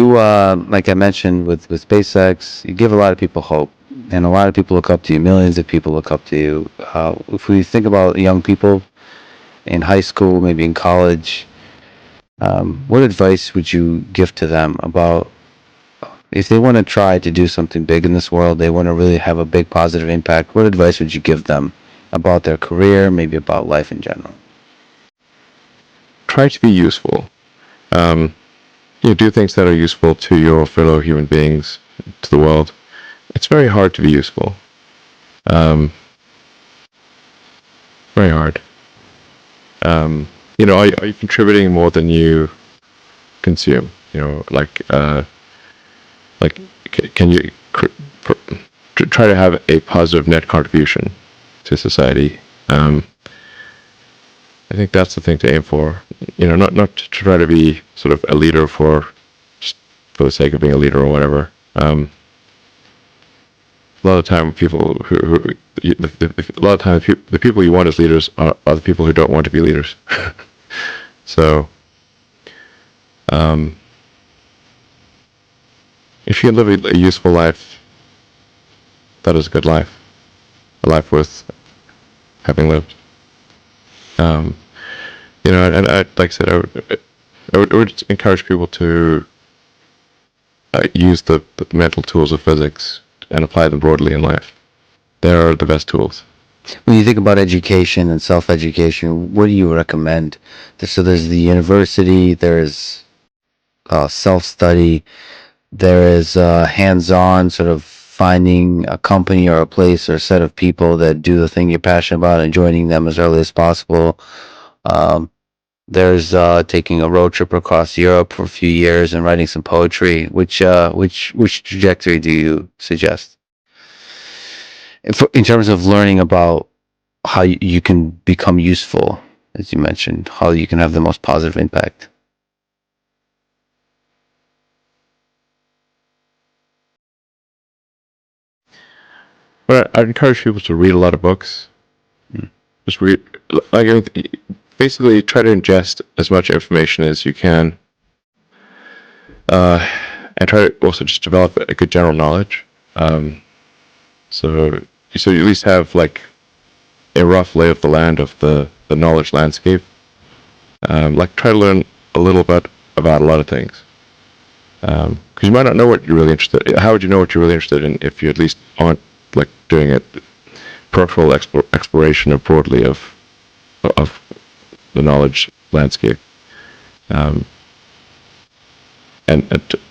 like I mentioned with SpaceX, you give a lot of people hope, and a lot of people look up to you. Millions of people look up to you. If we think about young people in high school, maybe in college, what advice would you give to them about if they want to try to do something big in this world, they want to really have a big positive impact? What advice would you give them about their career, maybe about life in general? Try to be useful. Do things that are useful to your fellow human beings, to the world. It's very hard to be useful. Very hard. Are you contributing more than you consume? Can you try to have a positive net contribution to society? I think that's the thing to aim for. Not to try to be sort of a leader just for the sake of being a leader or whatever. A lot of time, the people you want as leaders are the people who don't want to be leaders. So, if you can live a useful life, that is a good life, a life worth having lived. And like I said, I would encourage people to use the mental tools of physics and apply them broadly in life. They are the best tools. When you think about education and self-education, what do you recommend? So there's the university, there's self-study, there is hands-on, sort of finding a company or a place or a set of people that do the thing you're passionate about and joining them as early as possible. There's taking a road trip across Europe for a few years and writing some poetry. Which trajectory do you suggest? In terms of learning about how you can become useful, as you mentioned, how you can have the most positive impact. But I'd encourage people to read a lot of books. Just read, basically try to ingest as much information as you can, and try to also just develop a good general knowledge. So you at least have like a rough lay of the land of the knowledge landscape. Try to learn a little bit about a lot of things. Because you might not know what you're really interested in. How would you know what you're really interested in if you at least aren't doing it peripheral exploration of broadly of the knowledge landscape? And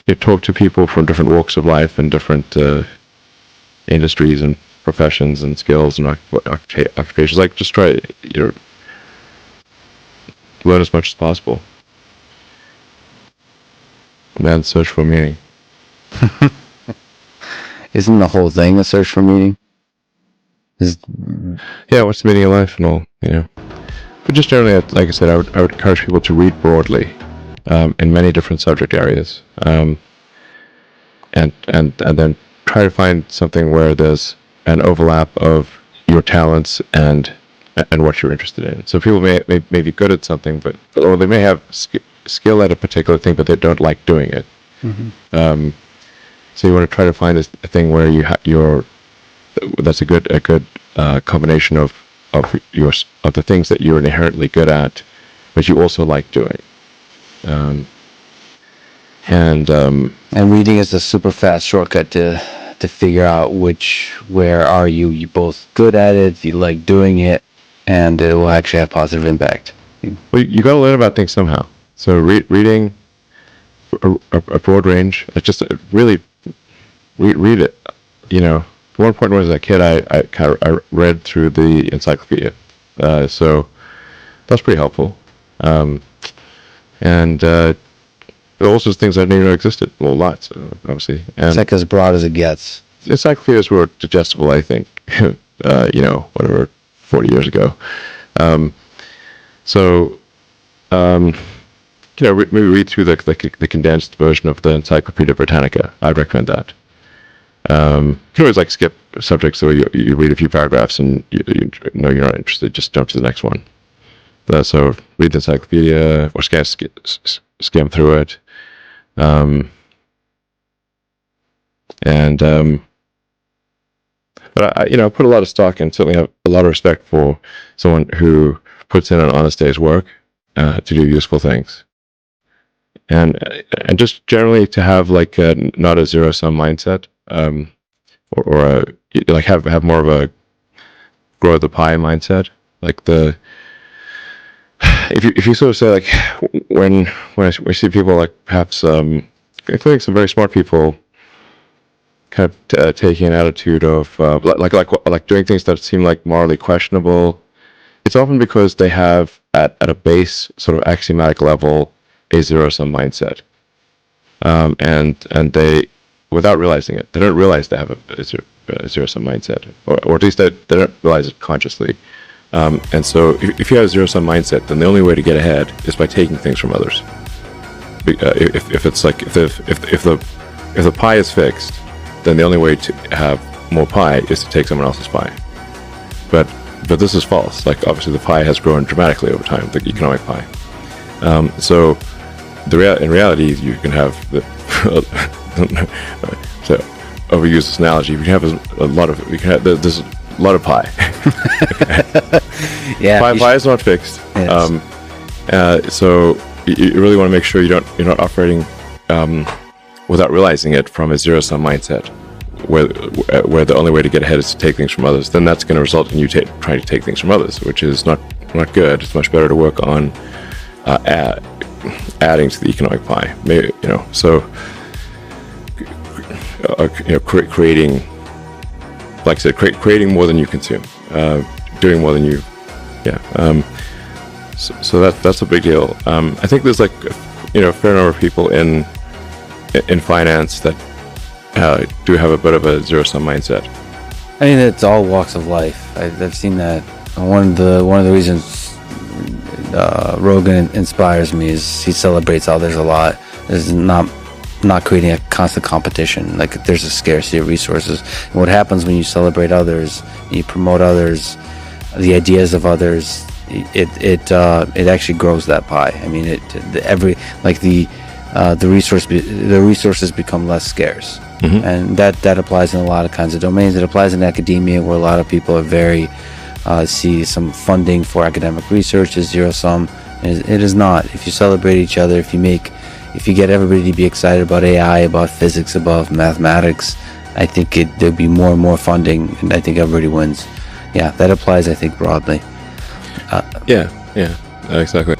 you talk to people from different walks of life and different industries and professions and skills and occupations. Just try learn as much as possible. And then search for meaning. Isn't the whole thing a search for meaning? Yeah, what's the meaning of life and all, But just generally, like I said, I would encourage people to read broadly, in many different subject areas, and then try to find something where there's an overlap of your talents and what you're interested in. So people may be good at something, or they may have skill at a particular thing, but they don't like doing it. Mm-hmm. So you want to try to find a thing where that's a good combination of the things that you're inherently good at, but you also like doing. And reading is a super fast shortcut to figure out where are you both good at it, you like doing it, and it will actually have positive impact. Well, you got to learn about things somehow. So reading a broad range, just really read it. At one point when I was a kid, I read through the encyclopedia, so that's pretty helpful. And also things I didn't even know existed. Well, lots, obviously. And it's as broad as it gets. Encyclopedias were digestible, I think. Whatever, 40 years ago. Maybe read through the condensed version of the Encyclopedia Britannica. I'd recommend that. You can always skip subjects where you read a few paragraphs and you know you're not interested, just jump to the next one. So read the encyclopedia or skim through it. And but I put a lot of stock and certainly have a lot of respect for someone who puts in an honest day's work to do useful things, and just generally to have like not a zero sum mindset, or like have more of a grow the pie mindset. Like if you sort of say like when we see people like perhaps including some very smart people kind of taking an attitude of like doing things that seem like morally questionable, it's often because they have at a base sort of axiomatic level a zero sum mindset, and they, without realizing it, they don't realize they have a zero sum mindset, or at least they don't realize it consciously. And so if you have a zero sum mindset, then the only way to get ahead is by taking things from others. If it's like if the pie is fixed, then the only way to have more pie is to take someone else's pie. But this is false. Like obviously the pie has grown dramatically over time, the economic pie. So in reality, you can have to overuse this analogy. You can have there's a lot of pie. Yeah, pie is not fixed. Yes. So you really want to make sure you're not operating without realizing it from a zero sum mindset, where the only way to get ahead is to take things from others. Then that's going to result in you trying to take things from others, which is not good. It's much better to work on adding to the economic pie. Maybe, so creating, like I said, creating more than you consume, doing more than you, So that's a big deal. I think there's like a fair number of people in finance that do have a bit of a zero sum mindset. I mean, it's all walks of life. I've seen that. One of the reasons Rogan inspires me is he celebrates others a lot. There's not creating a constant competition. Like there's a scarcity of resources. And what happens when you celebrate others, you promote others, the ideas of others, it actually grows that pie. I mean, the resources become less scarce. Mm-hmm. And that applies in a lot of kinds of domains. It applies in academia, where a lot of people are very see some funding for academic research as zero sum. It is not. If you celebrate each other, if you get everybody to be excited about AI, about physics, about mathematics, I think there'll be more and more funding, and I think everybody wins. Yeah, that applies, I think, broadly. Yeah, exactly.